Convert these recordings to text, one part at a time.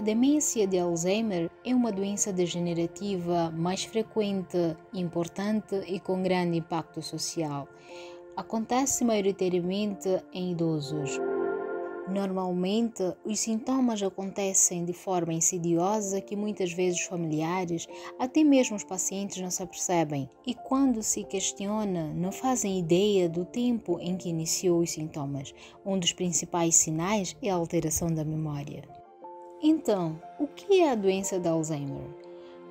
demência de Alzheimer é uma doença degenerativa mais frequente, importante e com grande impacto social. Acontece maioritariamente em idosos. Normalmente, os sintomas acontecem de forma insidiosa que muitas vezes os familiares, até mesmo os pacientes, não se apercebem e, quando se questiona, não fazem ideia do tempo em que iniciou os sintomas. Um dos principais sinais é a alteração da memória. Então, o que é a doença de Alzheimer?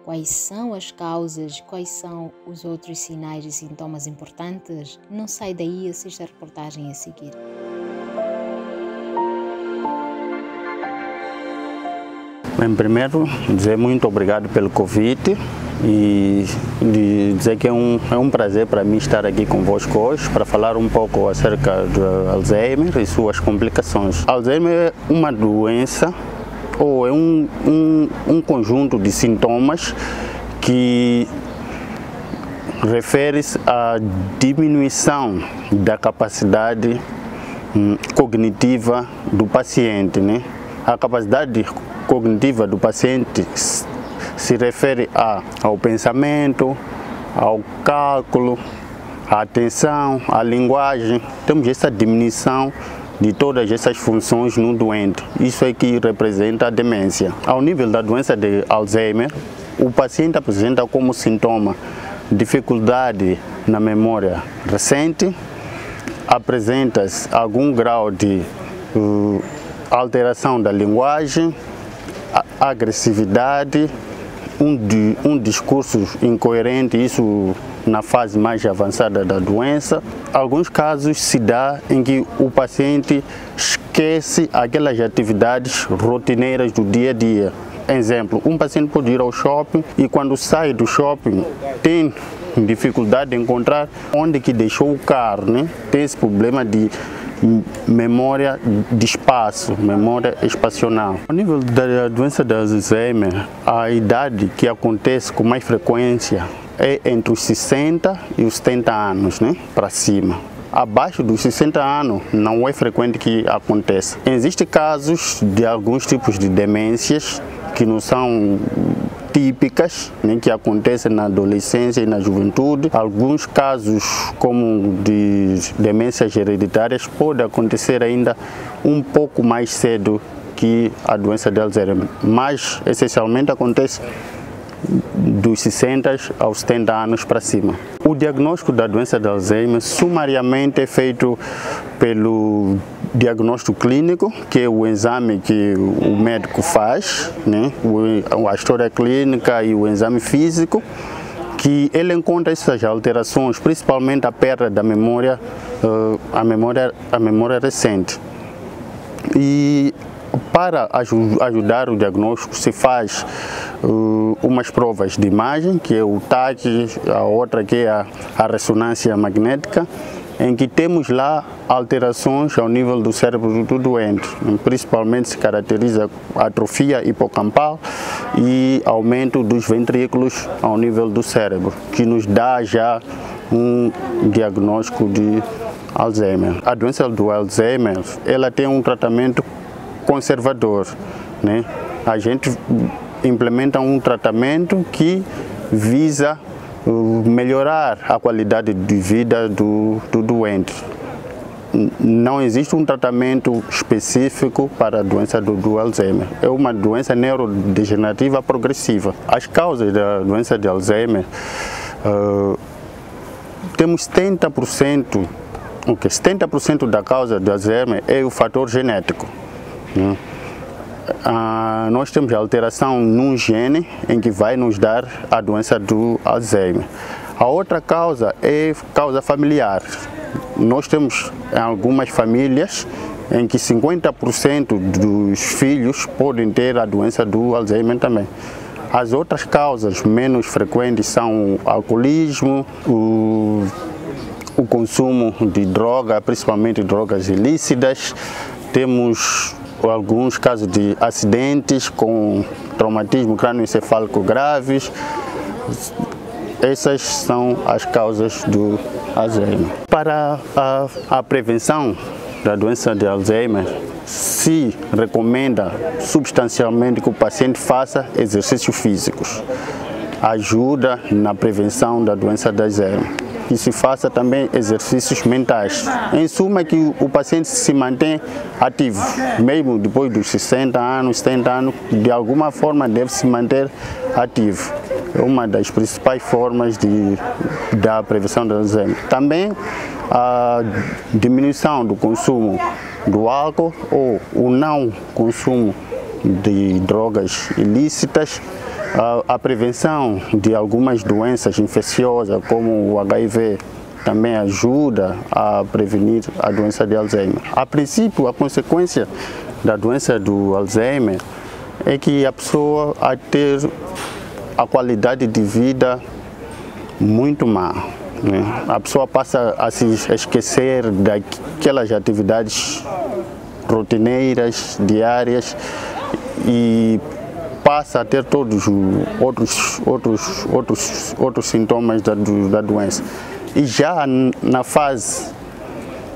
Quais são as causas? Quais são os outros sinais e sintomas importantes? Não sai daí, assista a reportagem a seguir. Bem, primeiro, dizer muito obrigado pelo convite e dizer que é um prazer para mim estar aqui convosco hoje para falar um pouco acerca do Alzheimer e suas complicações. Alzheimer é uma doença ou é um conjunto de sintomas que refere-se à diminuição da capacidade cognitiva do paciente, né? A capacidade cognitiva do paciente se refere ao pensamento, ao cálculo, à atenção, à linguagem. Temos essa diminuição de todas essas funções no doente. Isso é que representa a demência. Ao nível da doença de Alzheimer, o paciente apresenta como sintoma dificuldade na memória recente, apresenta-se algum grau de alteração da linguagem, agressividade, um discurso incoerente, isso na fase mais avançada da doença. Alguns casos se dá em que o paciente esquece aquelas atividades rotineiras do dia a dia. Exemplo, um paciente pode ir ao shopping e quando sai do shopping tem dificuldade de encontrar onde que deixou o carro, né? Tem esse problema de memória de espaço, memória espacional. Ao nível da doença de Alzheimer, a idade que acontece com mais frequência é entre os 60 e os 70 anos, né, para cima. Abaixo dos 60 anos não é frequente que aconteça. Existem casos de alguns tipos de demências que não são típicas, né, que acontecem na adolescência e na juventude. Alguns casos, como de demências hereditárias, podem acontecer ainda um pouco mais cedo que a doença de Alzheimer, mas essencialmente acontece dos 60 aos 70 anos para cima. O diagnóstico da doença de Alzheimer sumariamente é feito pelo diagnóstico clínico, que é o exame que o médico faz, né? A história clínica e o exame físico, que ele encontra essas alterações, principalmente a perda da memória, a memória recente. E para ajudar o diagnóstico se faz umas provas de imagem, que é o TAC, a outra que é a ressonância magnética, em que temos lá alterações ao nível do cérebro do doente. Principalmente se caracteriza a atrofia hipocampal e aumento dos ventrículos ao nível do cérebro, que nos dá já um diagnóstico de Alzheimer. A doença do Alzheimer, ela tem um tratamento conservador, né? A gente implementa um tratamento que visa melhorar a qualidade de vida do doente. Não existe um tratamento específico para a doença do Alzheimer. É uma doença neurodegenerativa progressiva. As causas da doença de Alzheimer, temos 70%, 70% da causa do Alzheimer é o fator genético. Nós temos a alteração num gene em que vai nos dar a doença do Alzheimer. A outra causa é causa familiar. Nós temos algumas famílias em que 50% dos filhos podem ter a doença do Alzheimer também. As outras causas menos frequentes são o alcoolismo, o consumo de droga, principalmente drogas ilícitas. Temos alguns casos de acidentes com traumatismo crânioencefálico graves. Essas são as causas do Alzheimer. Para a prevenção da doença de Alzheimer, se recomenda substancialmente que o paciente faça exercícios físicos. Ajuda na prevenção da doença de Alzheimer. Que se faça também exercícios mentais. Em suma, que o paciente se mantém ativo, mesmo depois dos 60 anos, 70 anos, de alguma forma deve se manter ativo. É uma das principais formas da prevenção do Alzheimer. Também a diminuição do consumo do álcool ou o não consumo de drogas ilícitas, a prevenção de algumas doenças infecciosas, como o HIV, também ajuda a prevenir a doença de Alzheimer. A princípio, a consequência da doença do Alzheimer é que a pessoa vai ter a qualidade de vida muito má, né? A pessoa passa a se esquecer daquelas atividades rotineiras, diárias, e passa a ter todos os outros sintomas da doença. E já na fase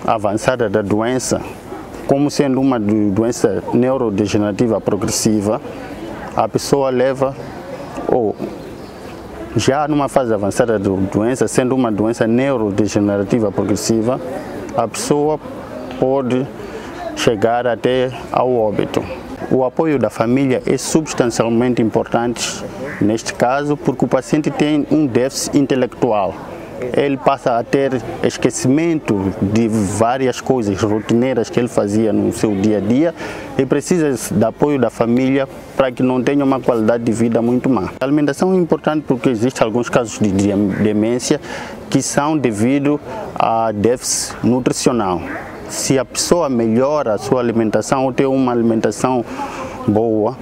avançada da doença, como sendo uma doença neurodegenerativa progressiva, a pessoa leva, ou já numa fase avançada da doença, sendo uma doença neurodegenerativa progressiva, a pessoa pode chegar até ao óbito. O apoio da família é substancialmente importante neste caso, porque o paciente tem um déficit intelectual. Ele passa a ter esquecimento de várias coisas rotineiras que ele fazia no seu dia a dia e precisa do apoio da família para que não tenha uma qualidade de vida muito má. A alimentação é importante porque existem alguns casos de demência que são devido a déficit nutricional. Se a pessoa melhora a sua alimentação ou tem uma alimentação boa,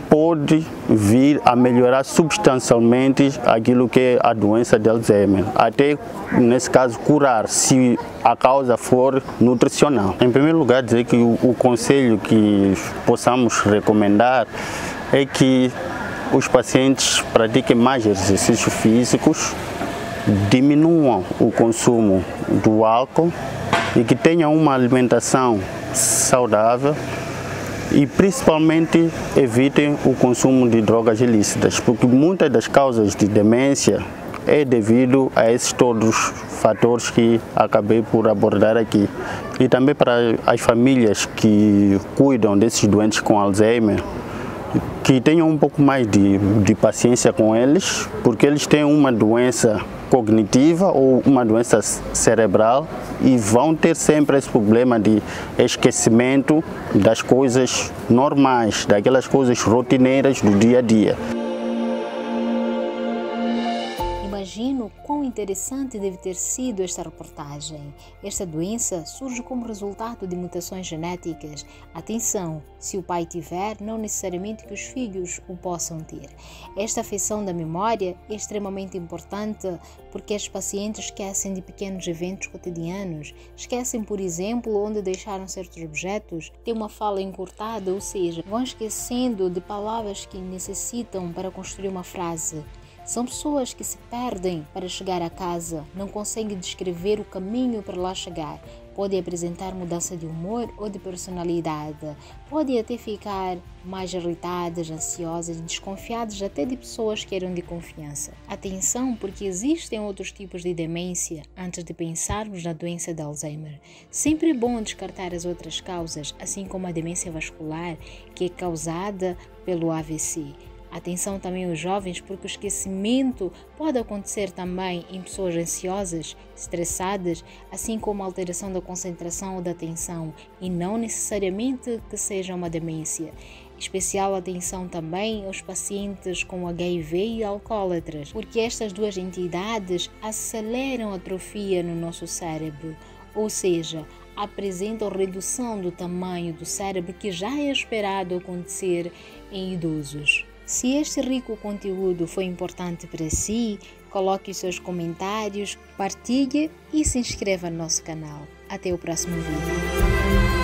pode vir a melhorar substancialmente aquilo que é a doença de Alzheimer, até nesse caso curar, se a causa for nutricional. Em primeiro lugar, dizer que o conselho que possamos recomendar é que os pacientes pratiquem mais exercícios físicos, diminuam o consumo do álcool e que tenham uma alimentação saudável e principalmente evitem o consumo de drogas ilícitas, porque muitas das causas de demência é devido a esses todos fatores que acabei por abordar aqui. E também para as famílias que cuidam desses doentes com Alzheimer, que tenham um pouco mais de paciência com eles, porque eles têm uma doença cognitiva ou uma doença cerebral e vão ter sempre esse problema de esquecimento das coisas normais, daquelas coisas rotineiras do dia a dia. Imagino quão interessante deve ter sido esta reportagem. Esta doença surge como resultado de mutações genéticas. Atenção, se o pai tiver, não necessariamente que os filhos o possam ter. Esta afecção da memória é extremamente importante porque os pacientes esquecem de pequenos eventos cotidianos, esquecem, por exemplo, onde deixaram certos objetos, têm uma fala encurtada, ou seja, vão esquecendo de palavras que necessitam para construir uma frase. São pessoas que se perdem para chegar a casa, não conseguem descrever o caminho para lá chegar. Podem apresentar mudança de humor ou de personalidade. Podem até ficar mais irritadas, ansiosas, desconfiadas até de pessoas que eram de confiança. Atenção, porque existem outros tipos de demência antes de pensarmos na doença de Alzheimer. Sempre é bom descartar as outras causas, assim como a demência vascular, que é causada pelo AVC. Atenção também aos jovens, porque o esquecimento pode acontecer também em pessoas ansiosas, estressadas, assim como a alteração da concentração ou da atenção, e não necessariamente que seja uma demência. Especial atenção também aos pacientes com HIV e alcoólatras, porque estas duas entidades aceleram a atrofia no nosso cérebro, ou seja, apresentam redução do tamanho do cérebro que já é esperado acontecer em idosos. Se este rico conteúdo foi importante para si, coloque os seus comentários, partilhe e se inscreva no nosso canal. Até o próximo vídeo.